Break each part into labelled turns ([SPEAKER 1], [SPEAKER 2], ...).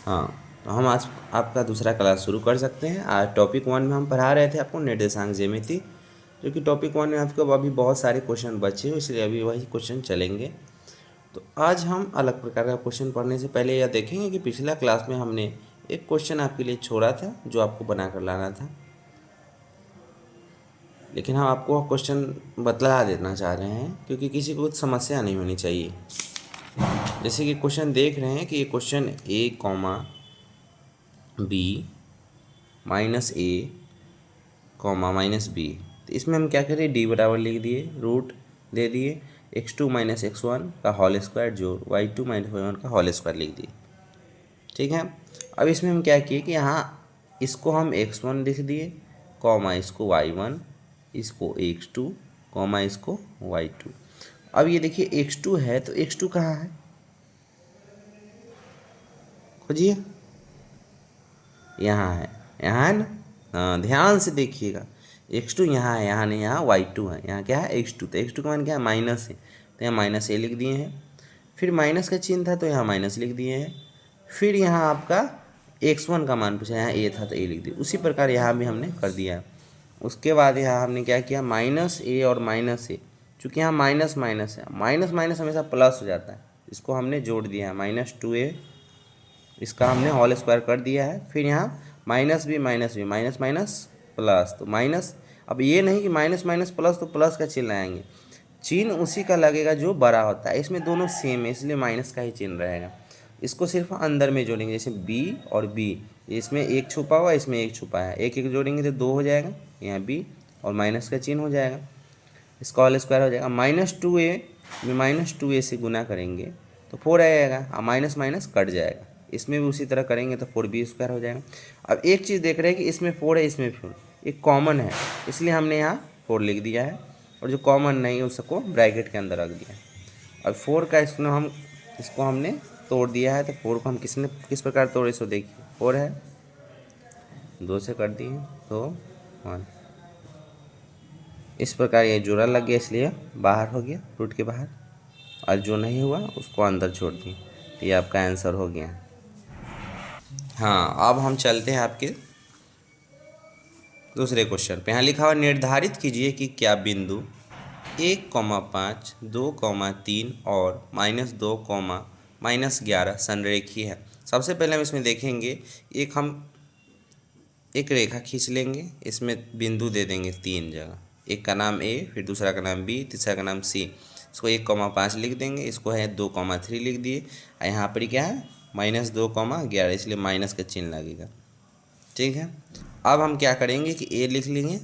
[SPEAKER 1] हाँ, तो हम आज आपका दूसरा क्लास शुरू कर सकते हैं। आज टॉपिक 1 में हम पढ़ा रहे थे आपको निर्देशांक ज्यामिति, जो कि टॉपिक 1 में आपको अभी बहुत सारे क्वेश्चन बचे हुए, इसलिए अभी वही क्वेश्चन चलेंगे। तो आज हम अलग प्रकार का क्वेश्चन पढ़ने से पहले यह देखेंगे कि पिछला क्लास में हमने एक क्वेश्चन आपके लिए छोड़ा था जो आपको बना कर लाना था, लेकिन हम आपको क्वेश्चन बतला देना चाह रहे हैं क्योंकि किसी को कुछ समस्या नहीं होनी चाहिए। जैसे कि क्वेश्चन देख रहे हैं कि ये question a comma B minus A comma minus B, तो इसमें हम क्या करें, डी बराबर लिख दिए, रूट दे दिए x2 माइनस x1 का होल स्क्वायर जोड़ y2 माइनस y1 का होल स्क्वायर लिख दिए। ठीक है, अब इसमें हम क्या किए कि यहाँ इसको हम x1 लिख दिए, कॉमा इसको y1, इसको x2, कॉमा इसको y2। अब ये देखिए x2 है तो x2 कहाँ है, खोजिए। यहाँ है ना। हाँ, ध्यान से देखिएगा, x2 यहाँ है, यहाँ नहीं, यहाँ y2 है, यहाँ क्या है x2, तो x2 का मान क्या है, माइनस है, तो यहाँ माइनस ए लिख दिए हैं। फिर माइनस का चिन्ह था तो यहाँ माइनस लिख दिए हैं। फिर यहाँ आपका x1 का मान पूछा, यहाँ ए था तो ए लिख दिया। उसी प्रकार यहाँ भी हमने कर दिया है। उसके बाद यहाँ हमने क्या किया, माइनस ए और माइनस ए, चूँकि यहाँ माइनस माइनस है, माइनस माइनस हमेशा प्लस हो जाता है, इसको हमने जोड़ दिया है, -2a, इसका हमने होल स्क्वायर कर दिया है। फिर यहाँ माइनस भी माइनस माइनस प्लस, तो माइनस, अब ये नहीं कि माइनस माइनस प्लस तो प्लस का चिन्ह लाएंगे, चिन्ह उसी का लगेगा जो बड़ा होता है, इसमें दोनों सेम है इसलिए माइनस का ही चिन्ह रहेगा। इसको सिर्फ अंदर में जोड़ेंगे, जैसे b और b, इसमें एक छुपा हुआ, इसमें एक छुपा है, एक एक जोड़ेंगे तो 2 हो जाएगा, यहाँ b और माइनस का चिन्ह हो जाएगा, इसका होल स्क्वायर हो जाएगा। -2a में -2a से गुना करेंगे तो 4 आएगा, और माइनस माइनस कट जाएगा, इसमें भी उसी तरह करेंगे तो 4b स्क्वायर हो जाएगा। अब एक चीज़ देख रहे हैं कि इसमें 4 है, इसमें 4, एक कॉमन है, इसलिए हमने यहाँ 4 लिख दिया है, और जो कॉमन नहीं है उसको ब्रैकेट के अंदर रख दिया। अब 4 का इसको हमने तोड़ दिया है, तो 4 को हम किस प्रकार तोड़े, इसको देखिए, 4 है, 2 से कर दिए तो 1, इस प्रकार ये जोड़ा लग गया इसलिए बाहर हो गया, रूट के बाहर, और जो नहीं हुआ उसको अंदर छोड़ दिए, ये आपका आंसर हो गया। हाँ, अब हम चलते हैं आपके दूसरे क्वेश्चन पे। यहाँ लिखा हुआ, निर्धारित कीजिए कि क्या बिंदु 1,5, 2,3 और -2, -11 संरेखीय है। सबसे पहले हम इसमें देखेंगे, हम एक रेखा खींच लेंगे, इसमें बिंदु दे देंगे 3 जगह, एक का नाम ए, फिर दूसरा का नाम बी, तीसरा का नाम सी, इसको 1,5 लिख देंगे, इसको है 2,3 लिख दिए, और यहाँ पर क्या है -2,11, इसलिए माइनस का चिन्ह लगेगा। ठीक है, अब हम क्या करेंगे कि ए लिख लेंगे,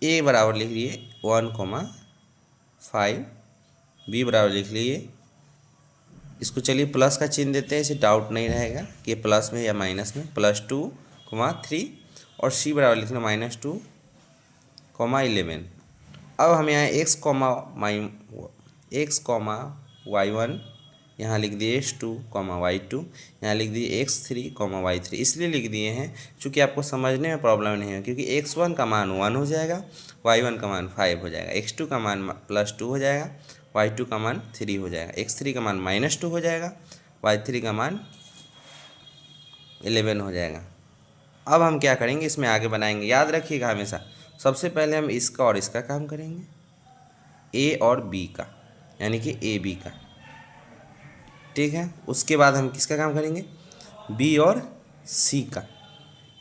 [SPEAKER 1] ए बराबर लिख लिए 1,5, बी बराबर लिख लिए, इसको चलिए प्लस का चिन्ह देते हैं, इसे डाउट नहीं रहेगा कि प्लस में या माइनस में, +2,3, और सी बराबर लिख लो -2,11। अब हम यहाँ x,y1 यहाँ लिख दिए x2, y2, यहाँ लिख दिए x3, y3, इसलिए लिख दिए हैं क्योंकि आपको समझने में प्रॉब्लम नहीं है, क्योंकि x1 का मान 1 हो जाएगा, y1 का मान 5 हो जाएगा, x2 का मान +2 हो जाएगा, y2 का मान 3 हो जाएगा, x3 का मान -2 हो जाएगा, y3 का मान 11 हो जाएगा। अब हम क्या करेंगे, इसमें आगे बनाएंगे, याद रखिएगा हमेशा, सबसे पहले हम इसका और इसका काम करेंगे, ए और बी का, यानी कि ए बी का। ठीक है, उसके बाद हम किसका काम करेंगे, बी और सी का,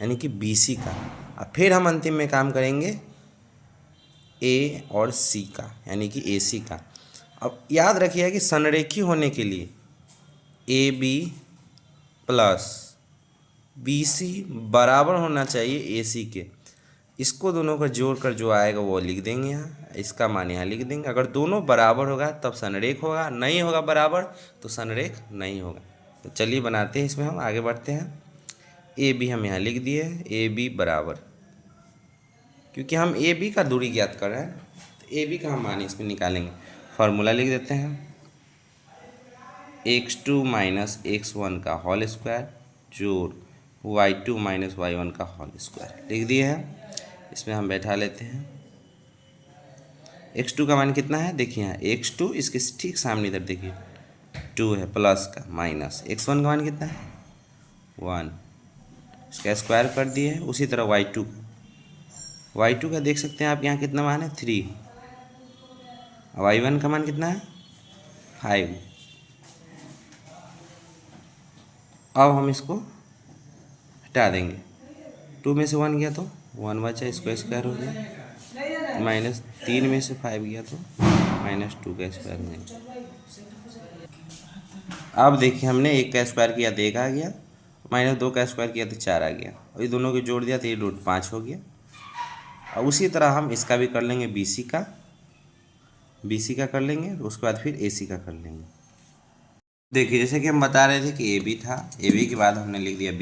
[SPEAKER 1] यानी कि बी सी का, और फिर हम अंतिम में काम करेंगे ए और सी का, यानी कि ए सी का। अब याद रखिएगा कि संरेखी होने के लिए A B plus B C बराबर होना चाहिए ए सी के, इसको दोनों को जोड़कर जो आएगा वो लिख देंगे यहाँ, इसका मान यहाँ लिख देंगे। अगर दोनों बराबर होगा तब संरेख होगा, नहीं होगा बराबर तो संरेख नहीं होगा। तो चलिए बनाते हैं, इसमें हम आगे बढ़ते हैं। ए बी हम यहाँ लिख दिए, ए बी बराबर, क्योंकि हम ए बी का दूरी ज्ञात कर रहे हैं तो ए बी का हम मान इसमें निकालेंगे। फार्मूला लिख देते हैं, x2 माइनस x1 का होल स्क्वायर जोड़ y2 माइनस y1 का होल स्क्वायर लिख दिए हैं। इसमें हम बैठा लेते हैं, x2 का मान कितना है, देखिए यहाँ x2, इसके ठीक सामने इधर देखिए 2 है, प्लस का, माइनस x1 का मान कितना है 1, इसका स्क्वायर कर दिए है। उसी तरह y2 का देख सकते हैं आप, यहाँ कितना मान है 3, y1 का मान कितना है 5। अब हम इसको हटा देंगे, 2 में से 1 गया तो 1 बचा, इसको स्क्वायर हो गया, माइनस 3 में से 5 गया तो -2 का स्क्वायर हो गया। अब देखिए हमने 1 का स्क्वायर किया तो 1 आ गया, -2 का स्क्वायर किया तो 4 आ गया, और ये दोनों को जोड़ दिया तो ये √5 हो गया। और उसी तरह हम इसका भी कर लेंगे, BC का कर लेंगे, उसके बाद फिर AC का कर लेंगे। देखिए जैसे कि हम बता रहे थे कि AB था, AB के बाद हमने लिख दिया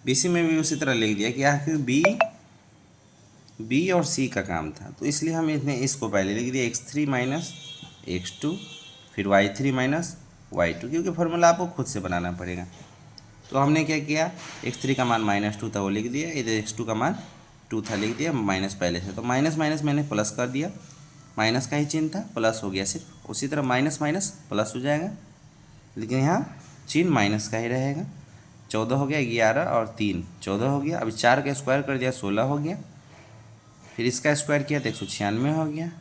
[SPEAKER 1] BC में भी उसी तरह लिख दिया कि आखिर B और C का काम था, तो इसलिए हम इसको पहले लिख दिया x3 - x2, फिर y3 - y2, क्योंकि फॉर्मूला आपको खुद से बनाना पड़ेगा। तो हमने क्या किया, x3 का मान -2 था वो लिख दिया, इधर x2 का मान 2 था लिख दिया, माइनस पहले से, तो माइनस मैंने प्लस कर दिया, माइनस का ही चिन्ह था, प्लस हो गया सिर्फ। उसी तरह माइनस प्लस हो जाएगा, लेकिन यहाँ चिन्ह माइनस का ही रहेगा। 14 हो गया, 11 और 3 14 हो गया। अभी 4 का स्क्वायर कर दिया 16 हो गया, फिर इसका स्क्वायर किया तो 196 हो गया,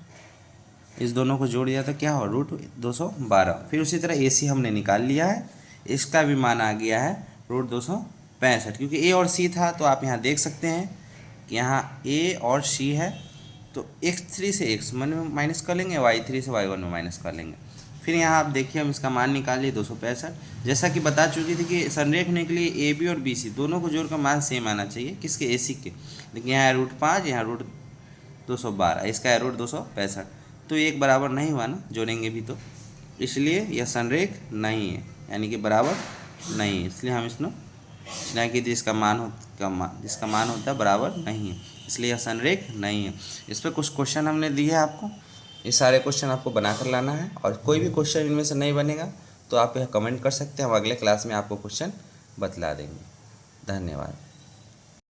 [SPEAKER 1] इस दोनों को जोड़ दिया तो क्या हो √212। फिर उसी तरह AC हमने निकाल लिया है, इसका भी मान आ गया है √265, क्योंकि A और C था। तो आप यहाँ देख सकते हैं कि यहाँ A और C है, तो x3 से x1 में माइनस कर लेंगे, y3 से y1 में माइनस कर लेंगे। फिर यहाँ आप देखिए हम इसका मान निकाल लिए 265। जैसा कि बता चुकी थी कि संरेख होने के लिए AB और BC दोनों को जोड़कर मान सेम आना चाहिए, किसके AC के, लेकिन यहाँ है √5, यहाँ √212, इसका है √265, तो एक बराबर नहीं हुआ ना, जोड़ेंगे भी तो, इसलिए यह संरेख नहीं है, यानी कि बराबर नहीं है। इसलिए हम इसमें ना कि जिसका मान होता है बराबर नहीं है, इसलिए यह संरेख नहीं है। इस पर कुछ क्वेश्चन हमने दिए हैं आपको, ये सारे क्वेश्चन आपको बनाकर लाना है, और कोई भी क्वेश्चन इनमें से नहीं बनेगा तो आप यह कमेंट कर सकते हैं, हम अगले क्लास में आपको क्वेश्चन बतला देंगे। धन्यवाद।